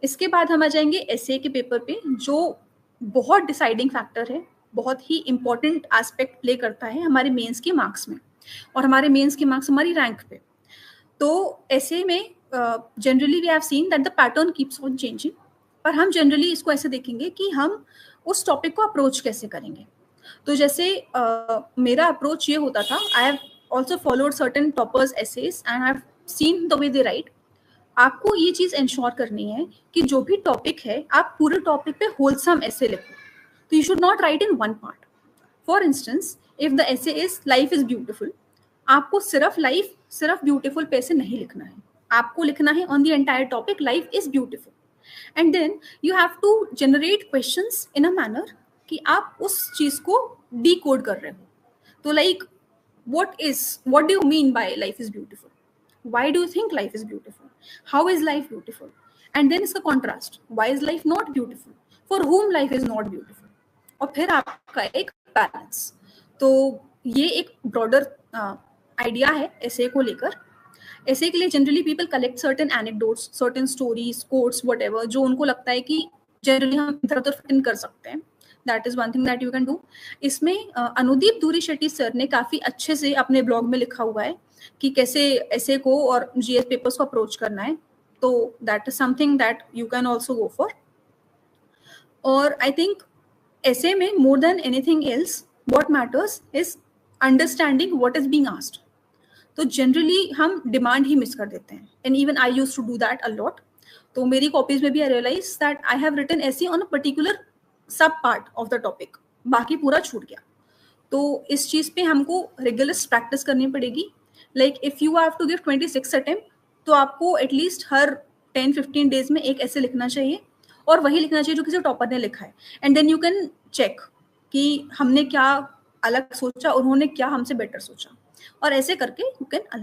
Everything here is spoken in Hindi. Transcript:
इसके बाद हम आ जाएंगे एसए के पेपर पे, जो बहुत डिसाइडिंग फैक्टर है, बहुत ही इंपॉर्टेंट एस्पेक्ट प्ले करता है हमारे मेंस के मार्क्स में, और हमारे मेंस के मार्क्स हमारी रैंक पे। तो ऐसे में generally we have seen that the pattern keeps on changing, पर हम जनरली इसको ऐसे देखेंगे कि हम उस टॉपिक को अप्रोच कैसे करेंगे। तो जैसे मेरा अप्रोच ये होता था, I have also followed certain toppers essays and I have seen the way they write. आपको ये चीज इंश्योर करनी है कि जो भी टॉपिक है आप पूरे टॉपिक पे होलसम ऐसे लिखो। तो you should not right in one part. For instance, if the ऐसे इज लाइफ इज ब्यूटिफुल, आपको सिर्फ ब्यूटिफुल पे से नहीं लिखना है, आपको लिखना है on the entire topic life is beautiful. And then you have to generate questions in a manner कि आप उस चीज को डी कोड कर रहे हो। तो like what do you mean by life is beautiful? Why do you think life is beautiful? How is life beautiful? And then इसका contrast, why is life not beautiful? For whom life is not beautiful? और फिर आपका एक बैलेंस। तो ये एक ब्रॉडर आइडिया है ऐसे को लेकर। ऐसे के लिए generally people collect certain anecdotes, certain stories, quotes, whatever, जो उनको लगता है कि जनरली हम इधर उधर फिट इन कर सकते हैं। That is one thing that you can do. इसमें अनुदीप धूरी शेट्टी सर ने काफी अच्छे से अपने ब्लॉग में लिखा हुआ है कि कैसे ऐसे को और जीएस पेपर्स को अप्रोच करना है। तो that is something that you can also go for. और आई थिंक ऐसे में more than anything else what matters is understanding what is being asked. तो जनरली हम डिमांड ही मिस कर देते हैं, and even I used to do that a lot. तो मेरी कॉपीज में भी I realise that I have written essay on a particular sub part of the topic, बाकी पूरा छूट गया। तो इस चीज पे हमको रेगुलर प्रैक्टिस करनी पड़ेगी। Like if you have to give 26 attempt, तो आपको एटलीस्ट हर 10-15 डेज में एक ऐसे लिखना चाहिए, और वही लिखना चाहिए जो किसी टॉपर ने लिखा है। And then you can check कि हमने क्या अलग सोचा, उन्होंने क्या हमसे बेटर सोचा, और ऐसे करके यू कैन अलाइन।